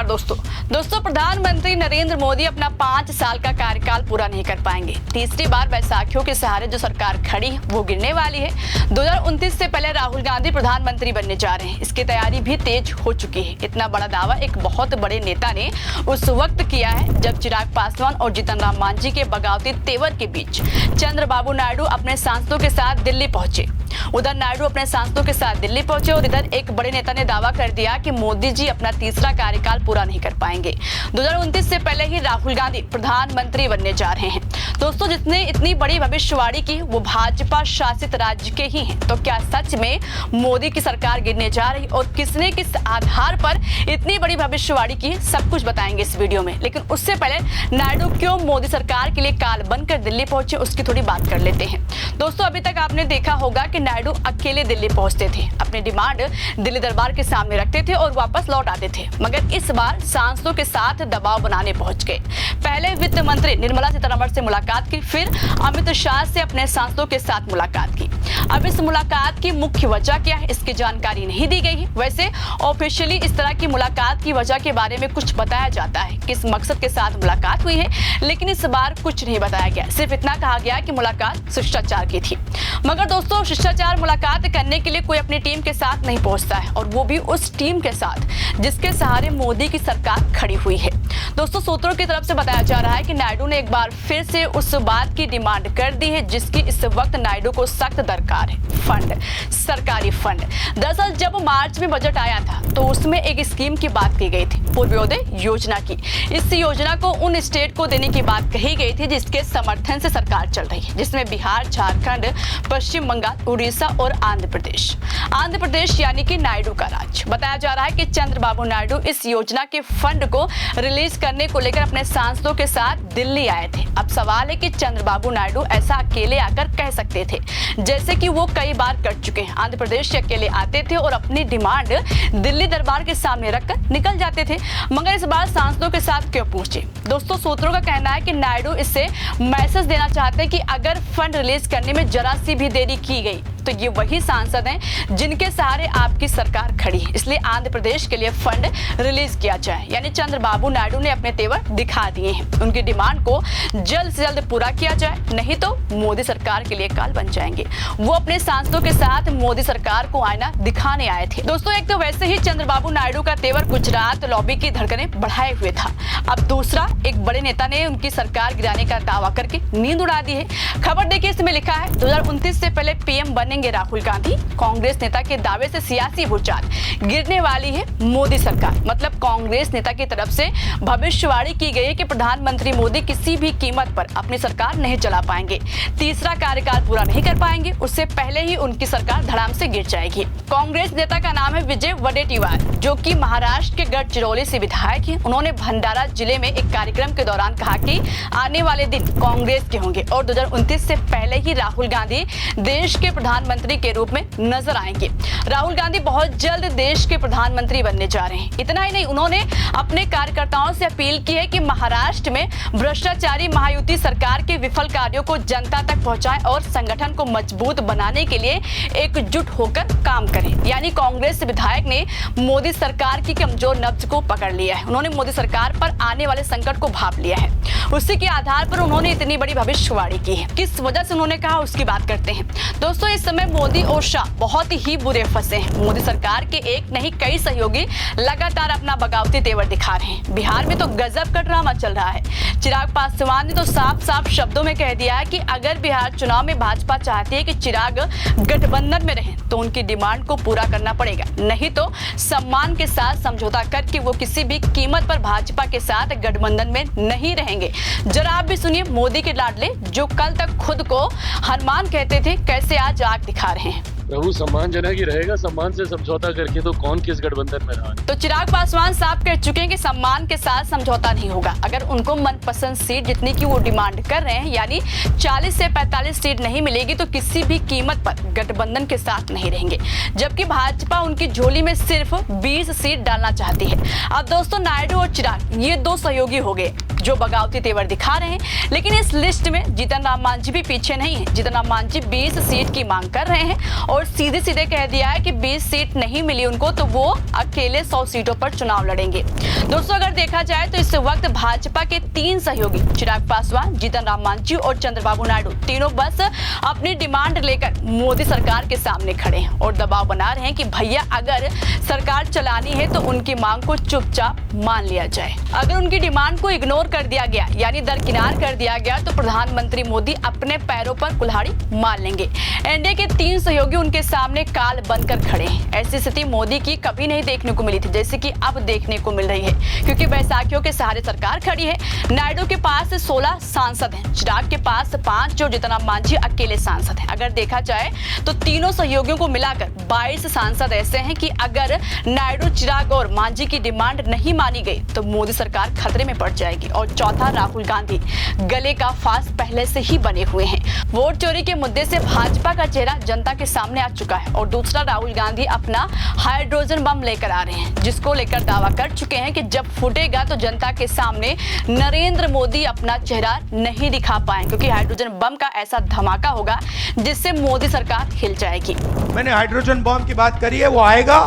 नमस्कार दोस्तों प्रधानमंत्री नरेंद्र मोदी अपना 5 साल का कार्यकाल पूरा नहीं कर पाएंगे। तीसरी बार बैसाखियों के सहारे जो सरकार खड़ी है वो गिरने वाली है। 2029 से पहले राहुल गांधी प्रधानमंत्री बनने जा रहे हैं। इसकी तैयारी भी तेज हो चुकी है। इतना बड़ा दावा एक बहुत बड़े नेता ने उस वक्त किया है जब चिराग पासवान और जीतन राम मांझी के बगावती तेवर के बीच चंद्रबाबू नायडू अपने सांसदों के साथ दिल्ली पहुंचे। उधर नायडू अपने सांसदों के साथ दिल्ली पहुंचे और इधर एक बड़े नेता ने दावा कर दिया कि मोदी जी अपना तीसरा कार्यकाल पूरा नहीं कर पाएंगे। 2029 से पहले ही राहुल गांधी प्रधानमंत्री बनने जा रहे हैं। दोस्तों, जिसने इतनी बड़ी भविष्यवाणी की वो भाजपा शासित राज्य के ही हैं। तो क्या सच में मोदी की सरकार गिरने जा रही और किसने किस आधार पर इतनी बड़ी भविष्यवाणी की, सब कुछ बताएंगे इस वीडियो में। लेकिन उससे पहले नायडू क्यों मोदी सरकार के लिए काल बनकर दिल्ली पहुंचे उसकी थोड़ी बात कर लेते हैं। दोस्तों, अभी तक आपने देखा होगा कि नायडू अकेले दिल्ली पहुंचते थे, अपनी डिमांड दिल्ली दरबार के सामने रखते थे और वापस लौट आते थे। मगर इस बार सांसदों के साथ दबाव बनाने पहुंच गए। पहले वित्त मंत्री निर्मला सीतारमण से मुलाकात की, फिर अमित शाह से अपने सांसदों के साथ मुलाकात की। अब इस मुलाकात की मुख्य वजह क्या है इसकी जानकारी नहीं दी गई है। वैसे ऑफिशियली इस तरह की मुलाकात की वजह के बारे में कुछ बताया जाता है, किस मकसद के साथ मुलाकात हुई है, लेकिन इस बार कुछ नहीं बताया गया। सिर्फ इतना कहा गया कि मुलाकात शिष्टाचार की थी। मगर दोस्तों, शिष्टाचार मुलाकात करने के लिए कोई अपनी टीम के साथ नहीं पहुंचता है, और वो भी उस टीम के साथ जिसके सहारे मोदी की सरकार खड़ी हुई है। दोस्तों, सूत्रों की तरफ से बताया जा रहा है कि नायडू ने एक बार फिर से उस बात की डिमांड कर दी है जिसकी इस वक्त नायडू को सख्त दरकार है, फंड, सरकारी फंड। दरअसल जब मार्च में बजट आया था तो उसमें एक स्कीम की बात की गई थी, पूर्वोदय योजना की। इस योजना को उन स्टेट को देने की बात कही गई थी जिसके समर्थन से सरकार चल रही है, जिसमें बिहार, झारखंड, पश्चिम बंगाल, उड़ीसा और आंध्र प्रदेश यानी कि नायडू का राज्य। बताया जा रहा है कि चंद्रबाबू नायडू इस योजना के फंड को रिलीज करने को लेकर अपने सांसदों के साथ दिल्ली आए थे। अब सवाल है कि चंद्रबाबू नायडू ऐसा अकेले आकर कह सकते थे, जैसे कि वो कई बार कर चुके हैं। आंध्र प्रदेश से अकेले आते थे और अपनी डिमांड दिल्ली दरबार के सामने रखकर निकल जाते थे। मगर इस बार सांसदों के साथ क्यों पहुंचे? दोस्तों, सूत्रों का कहना है कि नायडू इससे मैसेज देना चाहते हैं कि अगर फंड रिलीज करने में जरा सी भी देरी की गई तो ये वही सांसद हैं जिनके सहारे आपकी सरकार खड़ी है। इसलिए आंध्र प्रदेश के लिए फंड रिलीज किया जाए। यानी चंद्रबाबू नायडू ने अपने तेवर दिखा दिए हैं। उनकी डिमांड को जल्द से जल्द पूरा किया जाए, नहीं तो मोदी सरकार के लिए काल बन जाएंगे। वो अपने सांसदों के साथ मोदी सरकार को आईना दिखाने आए थे। दोस्तों, एक तो वैसे ही चंद्रबाबू नायडू का तेवर गुजरात लॉबी की धड़कनें बढ़ाए हुए था। अब दूसरा, एक बड़े नेता ने उनकी सरकार गिराने का दावा करके नींद उड़ा दी है। खबर देखिए, इसमें लिखा है 2029 से पहले पीएम बनेंगे राहुल गांधी। कांग्रेस नेता के दावे से सियासी भूचाल, गिरने वाली है मोदी सरकार। मतलब कांग्रेस नेता की तरफ से भविष्यवाणी की गई है कि प्रधानमंत्री मोदी किसी भी कीमत पर अपनी सरकार नहीं चला पाएंगे, तीसरा कार्यकाल पूरा नहीं कर पाएंगे, उससे पहले ही उनकी सरकार धड़ाम से गिर जाएगी। कांग्रेस नेता का नाम है विजय वडेट्टीवार, जो कि महाराष्ट्र के गढ़चिरौली से विधायक हैं। उन्होंने भंडारा जिले में एक कार्यक्रम के दौरान कहा कि आने वाले दिन कांग्रेस के होंगे और 2029 से पहले ही राहुल गांधी देश के प्रधानमंत्री के रूप में नजर आएंगे। राहुल गांधी बहुत जल्द देश के प्रधानमंत्री बनने जा रहे हैं। इतना ही नहीं, उन्होंने अपने कार्यकर्ताओं से अपील की है कि महाराष्ट्र में भ्रष्टाचारी महायुति सरकार के विफल कार्यों को जनता तक पहुंचाएं और संगठन को मजबूत बनाने के लिए एकजुट होकर काम करें। यानी कांग्रेस विधायक ने मोदी सरकार की कमजोर नब्ज को पकड़ लिया है। उन्होंने मोदी सरकार पर आने वाले संकट को भांप लिया है। उसी के आधार पर उन्होंने इतनी बड़ी भविष्यवाणी की है। किस वजह से उन्होंने कहा उसकी बात करते हैं। दोस्तों, इस समय मोदी और शाह बहुत ही बुरे फंसे हैं। मोदी सरकार के एक नहीं कई सहयोगी लगातार अपना बगावती तेवर दिखा रहे हैं। बिहार में तो गजब का ड्रामा चल रहा है। चिराग पासवान ने तो साफ साफ शब्दों में कह दिया है कि अगर बिहार चुनाव में भाजपा चाहती है कि चिराग गठबंधन में रहे तो उनकी डिमांड को पूरा करना पड़ेगा, नहीं तो सम्मान के साथ समझौता करके वो किसी भी कीमत पर भाजपा के साथ गठबंधन में नहीं रहेंगे। जरा आप भी सुनिए मोदी के लाडले, जो कल तक खुद को हनुमान कहते थे, कैसे आज आग दिखा रहे हैं। प्रभु सम्मानजनक ही रहेगा, सम्मान से समझौता करके तो कौन किस गठबंधन में रहा। तो चिराग पासवान साफ कह चुके हैं कि सम्मान के साथ समझौता नहीं होगा। अगर उनको मनपसंद सीट जितनी की वो डिमांड कर रहे हैं, यानी 40 से 45 सीट नहीं मिलेगी तो किसी भी कीमत पर गठबंधन के साथ नहीं रहेंगे। जबकि भाजपा उनकी झोली में सिर्फ 20 सीट डालना चाहती है। अब दोस्तों, नायडू और चिराग ये दो सहयोगी हो गए जो बगावती तेवर दिखा रहे हैं। लेकिन इस लिस्ट में जीतन राम मांझी भी पीछे नहीं है। जीतन राम मांझी 20 सीट की मांग कर रहे हैं और सीधे सीधे कह दिया है कि 20 सीट नहीं मिली उनको तो वो अकेले 100 सीटों पर चुनाव लड़ेंगे। दोस्तों, अगर देखा जाए तो इस वक्त भाजपा के 3 सहयोगी चिराग पासवान, जीतन राम मांझी और चंद्रबाबू नायडू तीनों बस अपनी डिमांड लेकर मोदी सरकार के सामने खड़े हैं और दबाव बना रहे हैं कि भैया अगर सरकार चलानी है तो उनकी मांग को चुपचाप मान लिया जाए। अगर उनकी डिमांड को इग्नोर कर दिया गया यानी दरकिनार कर दिया गया तो प्रधानमंत्री मोदी अपने पैरों पर कुल्हाड़ी मार लेंगे। एनडीए के 3 सहयोगी उनके सामने काल बनकर खड़े हैं। ऐसी स्थिति मोदी की कभी नहीं देखने को मिली थी जैसे कि अब देखने को मिल रही है, क्योंकि बैसाखियों के सहारे सरकार खड़ी है। नायडू के पास 16 सांसद हैं, चिराग के पास 5 और जीतन राम मांझी अकेले सांसद हैं। अगर देखा जाए तो तीनों सहयोगियों को मिलाकर 22 सांसद ऐसे हैं कि अगर नायडू, चिराग और मांझी की डिमांड नहीं मानी गई तो मोदी सरकार खतरे में पड़ जाएगी। और चौथा, राहुल गांधी गले का फांस पहले से ही बने हुए हैं। वोट चोरी के मुद्दे से भाजपा का चेहरा जनता के सामने आ चुका है और दूसरा, राहुल गांधी अपना हाइड्रोजन बम लेकर आ रहे हैं, जिसको लेकर दावा कर चुके हैं कि जब फूटेगा तो जनता के सामने नरेंद्र मोदी अपना चेहरा नहीं दिखा पाए, क्योंकि हाइड्रोजन बम का ऐसा धमाका होगा जिससे मोदी सरकार हिल जाएगी। मैंने हाइड्रोजन बम की बात करी है, वो आएगा,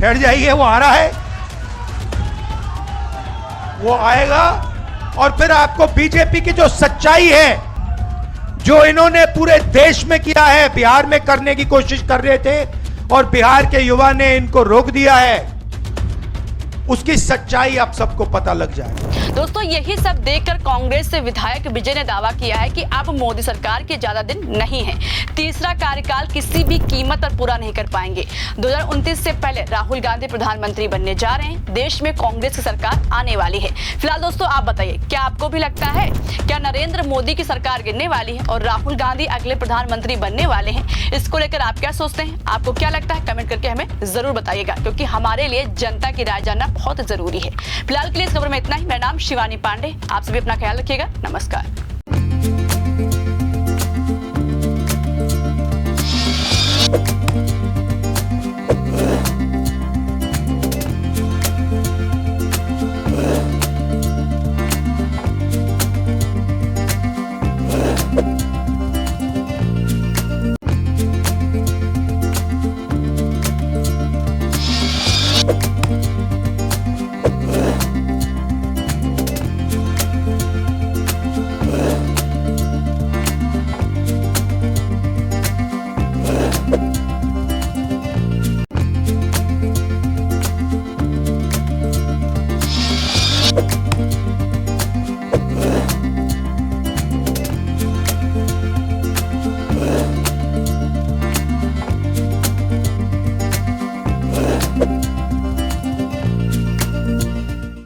हट जाइए, वो आ रहा है, वो आएगा। और फिर आपको बीजेपी की जो सच्चाई है, जो इन्होंने पूरे देश में किया है, बिहार में करने की कोशिश कर रहे थे और बिहार के युवा ने इनको रोक दिया है, उसकी सच्चाई आप सबको पता लग जाए। दोस्तों, यही सब देखकर कांग्रेस से विधायक विजय ने दावा किया है कि अब मोदी सरकार के ज्यादा दिन नहीं है। तीसरा कार्यकाल किसी भी कीमत पर पूरा नहीं कर पाएंगे। 2029 से पहले राहुल गांधी प्रधानमंत्री बनने जा रहे हैं। देश में कांग्रेस की सरकार आने वाली है। फिलहाल दोस्तों, आप बताइए, क्या आपको भी लगता है क्या नरेंद्र मोदी की सरकार गिरने वाली है और राहुल गांधी अगले प्रधानमंत्री बनने वाले हैं? इसको लेकर आप क्या सोचते हैं? आपको क्या लगता है? कमेंट करके हमें जरूर बताइएगा, क्योंकि हमारे लिए जनता की राय जानना बहुत जरूरी है। फिलहाल के लिए इस खबर में इतना ही। मेरा नाम शिवानी पांडे। आप सभी अपना ख्याल रखिएगा। नमस्कार।